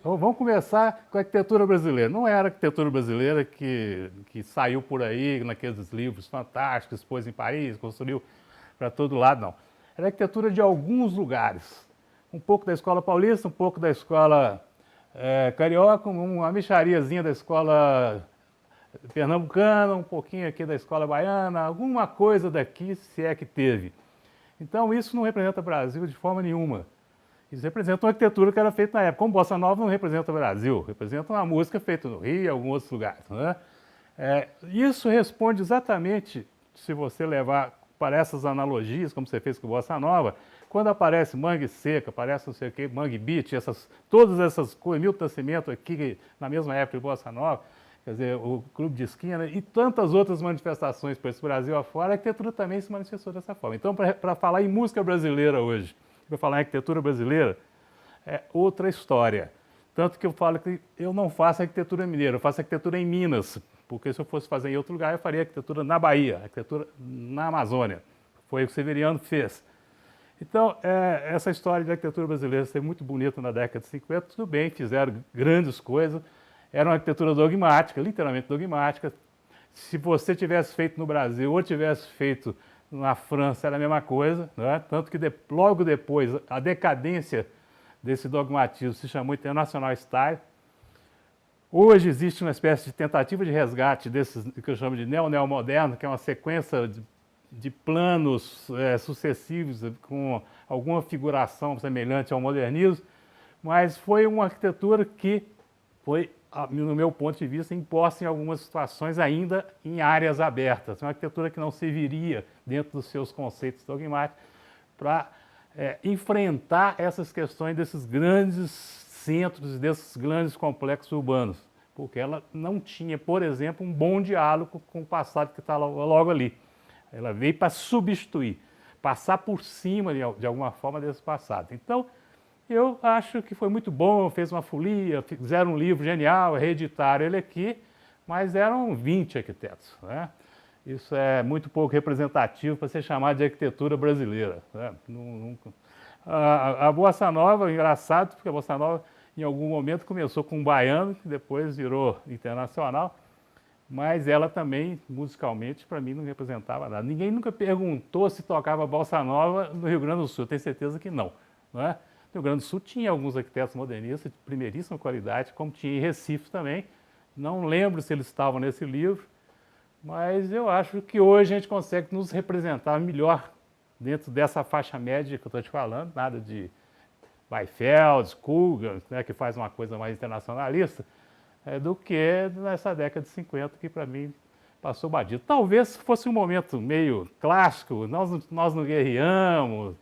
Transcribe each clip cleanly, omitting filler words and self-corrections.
Então, vamos começar com a arquitetura brasileira. Não era a arquitetura brasileira que saiu por aí naqueles livros fantásticos, expôs em Paris, construiu para todo lado, não. Era a arquitetura de alguns lugares. Um pouco da escola paulista, um pouco da escola carioca, uma mixariazinha da escola pernambucana, um pouquinho aqui da escola baiana, alguma coisa daqui, se é que teve. Então isso não representa o Brasil de forma nenhuma. Isso representa uma arquitetura que era feita na época. Como Bossa Nova não representa o Brasil, representa uma música feita no Rio e em alguns outros lugares. Né? Isso responde exatamente, se você levar para essas analogias, como você fez com Bossa Nova, quando aparece Mangue Seca, aparece não sei o que, Mangue Beat, todas essas coisas, Milton Nascimento aqui, na mesma época de Bossa Nova, quer dizer, o Clube de Esquina e tantas outras manifestações por esse Brasil afora, a arquitetura também se manifestou dessa forma. Então, para falar em música brasileira hoje, para falar em arquitetura brasileira, é outra história. Tanto que eu falo que eu não faço arquitetura mineira, eu faço arquitetura em Minas, porque se eu fosse fazer em outro lugar, eu faria arquitetura na Bahia, arquitetura na Amazônia. Foi o que o Severiano fez. Então, essa história de arquitetura brasileira ser muito bonita na década de 50, tudo bem, fizeram grandes coisas, era uma arquitetura dogmática, literalmente dogmática. Se você tivesse feito no Brasil ou tivesse feito na França, era a mesma coisa, né? Tanto que logo depois, a decadência desse dogmatismo se chamou International Style. Hoje existe uma espécie de tentativa de resgate desses que eu chamo de neo-neomoderno, que é uma sequência de planos sucessivos com alguma figuração semelhante ao modernismo, mas foi uma arquitetura que foi, no meu ponto de vista, imposta em algumas situações ainda em áreas abertas. Uma arquitetura que não serviria dentro dos seus conceitos dogmáticos para enfrentar essas questões desses grandes centros, desses grandes complexos urbanos, porque ela não tinha, por exemplo, um bom diálogo com o passado que está logo ali. Ela veio para substituir, passar por cima de alguma forma desse passado. Então, eu acho que foi muito bom, fez uma folia, fizeram um livro genial, reeditaram ele aqui, mas eram 20 arquitetos. Né? Isso é muito pouco representativo para ser chamado de arquitetura brasileira. Né? A Bossa Nova, engraçado, porque a Bossa Nova em algum momento começou com um baiano, que depois virou internacional, mas ela também, musicalmente, para mim não representava nada. Ninguém nunca perguntou se tocava Bossa Nova no Rio Grande do Sul, eu tenho certeza que não. Não é? No Rio Grande do Sul tinha alguns arquitetos modernistas de primeiríssima qualidade, como tinha em Recife também. Não lembro se eles estavam nesse livro, mas eu acho que hoje a gente consegue nos representar melhor dentro dessa faixa média que eu estou te falando, nada de Weifeld, Kugan, né, que faz uma coisa mais internacionalista, do que nessa década de 50, que para mim passou batido. Talvez fosse um momento meio clássico, nós não guerreamos,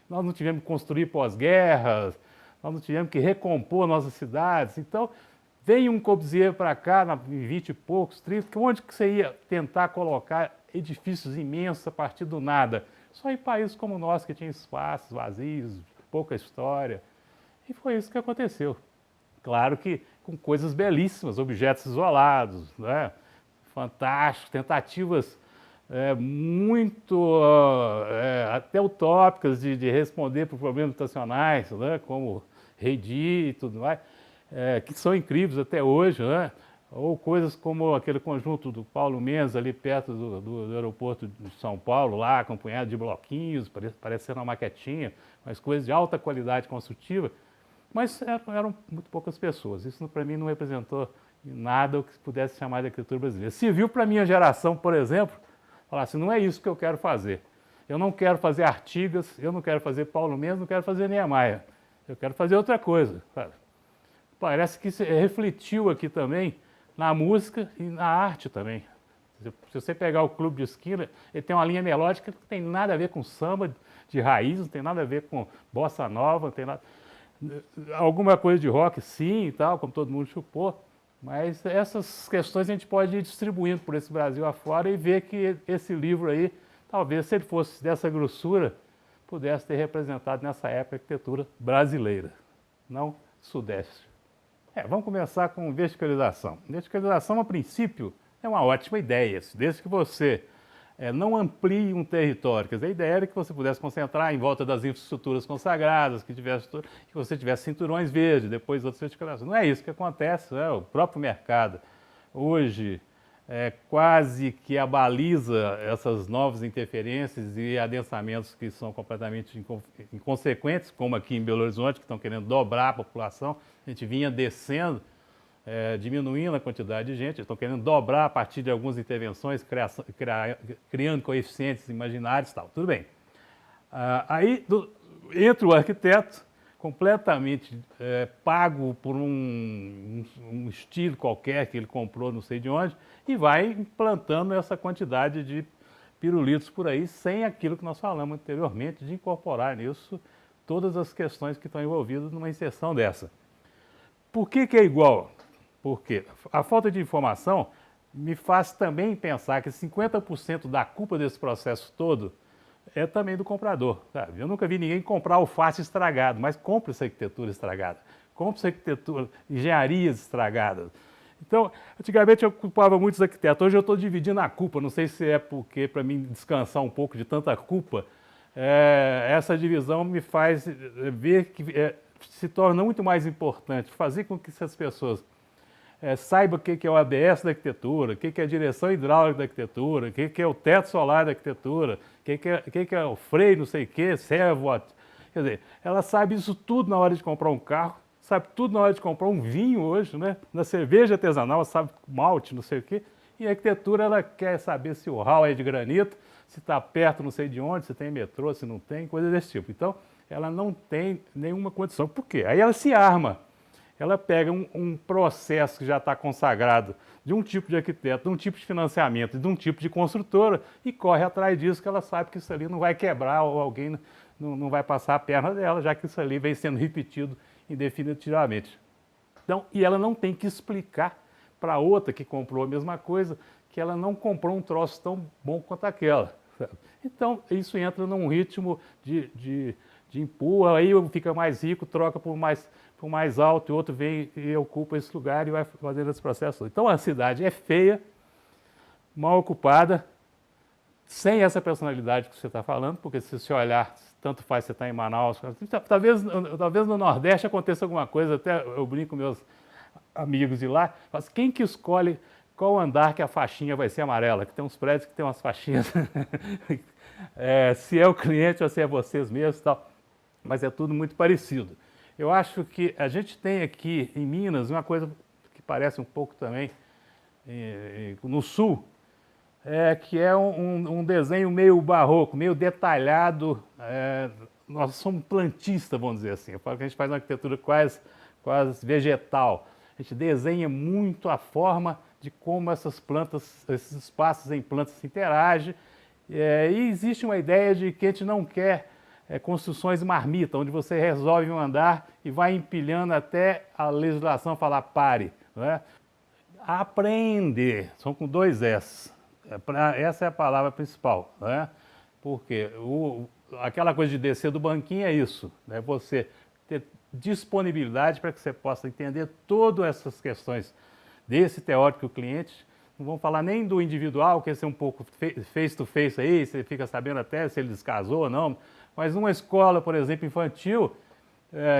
nós não tivemos que construir pós-guerras, nós não tivemos que recompor nossas cidades. Então, veio um Corbusier para cá, em 20 e poucos, 30, onde que você ia tentar colocar edifícios imensos a partir do nada? Só em países como o nosso, que tinha espaços vazios, pouca história. E foi isso que aconteceu. Claro que com coisas belíssimas, objetos isolados, né? Fantásticos, tentativas muito até utópicas de responder por problemas habitacionais, né? Como Redi e tudo mais, que são incríveis até hoje, né? Ou coisas como aquele conjunto do Paulo Mendes ali perto do aeroporto de São Paulo, lá com um punhado de bloquinhos, parece ser uma maquetinha, mas coisas de alta qualidade construtiva, mas eram muito poucas pessoas. Isso para mim não representou em nada o que pudesse chamar de arquitetura brasileira. Se viu para a minha geração, por exemplo, falar assim, não é isso que eu quero fazer. Eu não quero fazer Artigas, eu não quero fazer Paulo Mendes, não quero fazer Niemeyer. Eu quero fazer outra coisa. Sabe? Parece que isso refletiu aqui também na música e na arte também. Se você pegar o Clube de Esquina, ele tem uma linha melódica que não tem nada a ver com samba de raiz, não tem nada a ver com bossa nova, não tem nada... Alguma coisa de rock, sim, e tal, como todo mundo chupou, mas essas questões a gente pode ir distribuindo por esse Brasil afora e ver que esse livro aí, talvez, se ele fosse dessa grossura, pudesse ter representado nessa época a arquitetura brasileira, não sudeste. Vamos começar com verticalização. Verticalização, a princípio, é uma ótima ideia, desde que você não amplie um território. Quer dizer, a ideia era que você pudesse concentrar em volta das infraestruturas consagradas, que você tivesse cinturões verdes, depois outras verticalizações. Não é isso que acontece, né? O próprio mercado hoje quase que abaliza essas novas interferências e adensamentos que são completamente inconsequentes, como aqui em Belo Horizonte, que estão querendo dobrar a população. A gente vinha descendo, diminuindo a quantidade de gente, estão querendo dobrar a partir de algumas intervenções, criando coeficientes imaginários e tal. Tudo bem. Aí entra o arquiteto, completamente pago por um estilo qualquer que ele comprou não sei de onde, e vai implantando essa quantidade de pirulitos por aí, sem aquilo que nós falamos anteriormente, de incorporar nisso todas as questões que estão envolvidas numa inserção dessa. Por que é igual? Porque a falta de informação me faz também pensar que 50% da culpa desse processo todo é também do comprador, sabe? Eu nunca vi ninguém comprar alface estragado, mas compra essa arquitetura estragada, compra essa arquitetura, engenharias estragadas. Então, antigamente eu culpava muitos arquitetos, hoje eu estou dividindo a culpa, não sei se é porque, para mim descansar um pouco de tanta culpa, essa divisão me faz ver que se torna muito mais importante fazer com que essas pessoas saiba o que é o ABS da arquitetura, o que é a direção hidráulica da arquitetura, o que é o teto solar da arquitetura, o que é o freio não sei o que, servo. Quer dizer, ela sabe isso tudo na hora de comprar um carro, sabe tudo na hora de comprar um vinho hoje, né? Na cerveja artesanal, ela sabe malte, não sei o quê. E a arquitetura, ela quer saber se o hall é de granito, se está perto não sei de onde, se tem metrô, se não tem, coisa desse tipo. Então, ela não tem nenhuma condição. Por quê? Aí ela se arma. Ela pega um processo que já está consagrado de um tipo de arquiteto, de um tipo de financiamento, de um tipo de construtora e corre atrás disso, que ela sabe que isso ali não vai quebrar ou alguém não vai passar a perna dela, já que isso ali vem sendo repetido indefinitivamente. Então, e ela não tem que explicar para outra que comprou a mesma coisa que ela não comprou um troço tão bom quanto aquela. Sabe? Então, isso entra num ritmo de empurra, aí fica mais rico, troca por mais alto, e outro vem e ocupa esse lugar e vai fazendo esse processo. Então a cidade é feia, mal ocupada, sem essa personalidade que você está falando, porque se você olhar, tanto faz você estar em Manaus, talvez no Nordeste aconteça alguma coisa, até eu brinco com meus amigos de lá, mas quem que escolhe qual andar que a faixinha vai ser amarela? Que tem uns prédios que tem umas faixinhas, se é o cliente ou se é vocês mesmos e tal, mas é tudo muito parecido. Eu acho que a gente tem aqui em Minas uma coisa que parece um pouco também no sul, que é um desenho meio barroco, meio detalhado. Nós somos plantistas, vamos dizer assim. Eu falo que a gente faz uma arquitetura quase vegetal. A gente desenha muito a forma de como essas plantas, esses espaços em plantas se interagem. E existe uma ideia de que a gente não quer construções marmita, onde você resolve um andar e vai empilhando até a legislação falar pare. Não é? Aprender, são com 2 S. Essa é a palavra principal. Não é? Porque aquela coisa de descer do banquinho é isso. Né? Você ter disponibilidade para que você possa entender todas essas questões desse teórico o cliente. Não vamos falar nem do individual, que esse é um pouco face to face aí, você fica sabendo até se ele descasou ou não. Mas numa escola, por exemplo, infantil,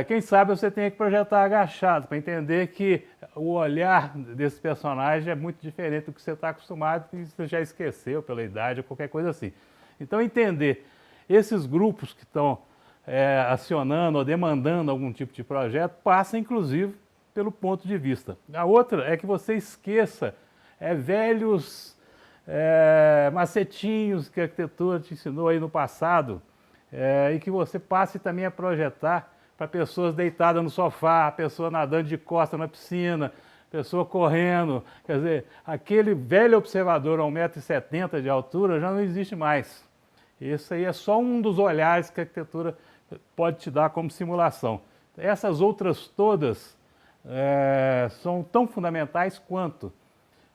quem sabe você tem que projetar agachado para entender que o olhar desse personagem é muito diferente do que você está acostumado e você já esqueceu pela idade ou qualquer coisa assim. Então, entender esses grupos que estão acionando ou demandando algum tipo de projeto passa, inclusive, pelo ponto de vista. A outra é que você esqueça velhos macetinhos que a arquitetura te ensinou aí no passado, e que você passe também a projetar para pessoas deitadas no sofá, pessoa nadando de costas na piscina, pessoa correndo. Quer dizer, aquele velho observador a 1,70 m de altura já não existe mais. Esse aí é só um dos olhares que a arquitetura pode te dar como simulação. Essas outras todas são tão fundamentais quanto.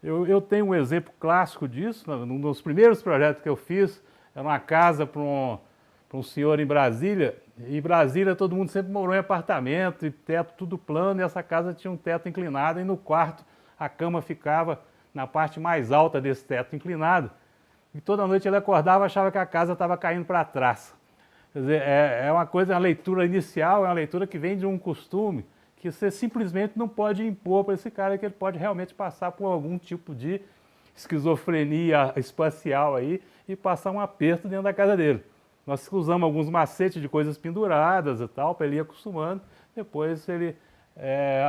Eu tenho um exemplo clássico disso. Um dos primeiros projetos que eu fiz era uma casa para um senhor em Brasília. Em Brasília todo mundo sempre morou em apartamento, e teto tudo plano, e essa casa tinha um teto inclinado, e no quarto a cama ficava na parte mais alta desse teto inclinado. e toda noite ele acordava e achava que a casa estava caindo para trás. Quer dizer, é uma coisa, uma leitura inicial, é uma leitura que vem de um costume que você simplesmente não pode impor para esse cara, que ele pode realmente passar por algum tipo de esquizofrenia espacial aí e passar um aperto dentro da casa dele. Nós usamos alguns macetes de coisas penduradas e tal, para ele ir acostumando, depois ele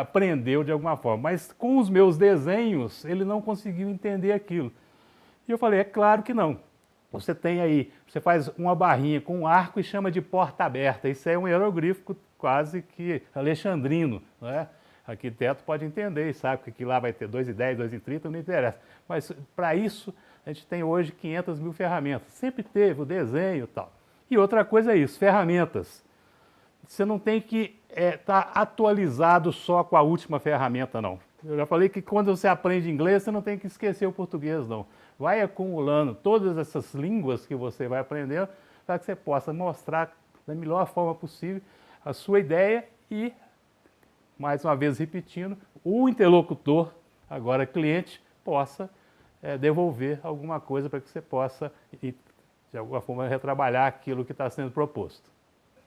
aprendeu de alguma forma. Mas com os meus desenhos, ele não conseguiu entender aquilo. E eu falei, é claro que não. Você tem aí, você faz uma barrinha com um arco e chama de porta aberta. Isso é um hieroglífico quase que alexandrino, não é? Arquiteto pode entender e sabe que aqui lá vai ter 2,10, 2,30, não interessa. Mas para isso, a gente tem hoje 500 mil ferramentas. Sempre teve o desenho e tal. E outra coisa é isso, ferramentas. Você não tem que estar atualizado só com a última ferramenta, não. Eu já falei que quando você aprende inglês, você não tem que esquecer o português, não. Vai acumulando todas essas línguas que você vai aprendendo para que você possa mostrar da melhor forma possível a sua ideia e, mais uma vez repetindo, o interlocutor, agora cliente, possa devolver alguma coisa para que você possa, de alguma forma, retrabalhar aquilo que está sendo proposto.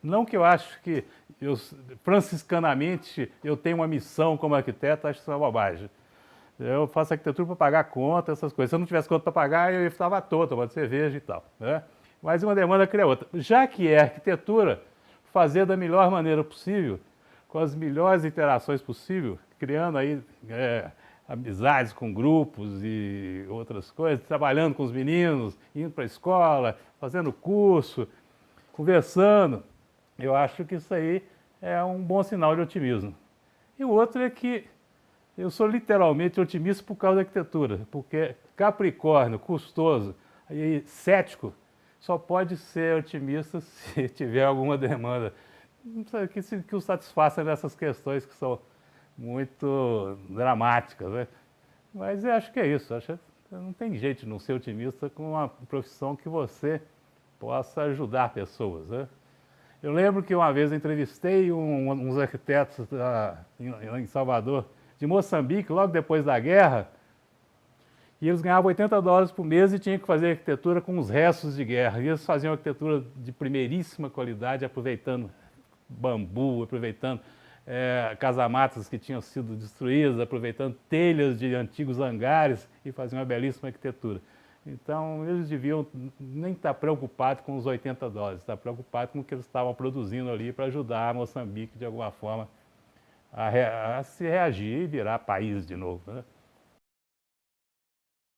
Não que eu acho que, franciscanamente, eu tenho uma missão como arquiteto, acho que isso é uma bobagem. Eu faço arquitetura para pagar conta, essas coisas. Se eu não tivesse conta para pagar, eu estava à toa, tomando cerveja e tal, né? Mas uma demanda cria outra. Já que é arquitetura, fazer da melhor maneira possível, com as melhores interações possíveis, criando aí amizades com grupos e outras coisas, trabalhando com os meninos, indo para a escola, fazendo curso, conversando. Eu acho que isso aí é um bom sinal de otimismo. E o outro é que eu sou literalmente otimista por causa da arquitetura, porque Capricórnio, custoso e cético, só pode ser otimista se tiver alguma demanda que o satisfaça nessas questões que são muito dramáticas, né? Mas eu acho que é isso, acho que não tem jeito de não ser otimista com uma profissão que você possa ajudar pessoas, né? Eu lembro que uma vez eu entrevistei uns arquitetos em Salvador, de Moçambique, logo depois da guerra, e eles ganhavam $80 por mês e tinham que fazer arquitetura com os restos de guerra. E eles faziam arquitetura de primeiríssima qualidade, aproveitando bambu, aproveitando casamatas que tinham sido destruídas, aproveitando telhas de antigos hangares e faziam uma belíssima arquitetura. Então, eles deviam nem estar preocupados com os $80, estar preocupados com o que eles estavam produzindo ali para ajudar a Moçambique, de alguma forma, a se reagir e virar país de novo, né?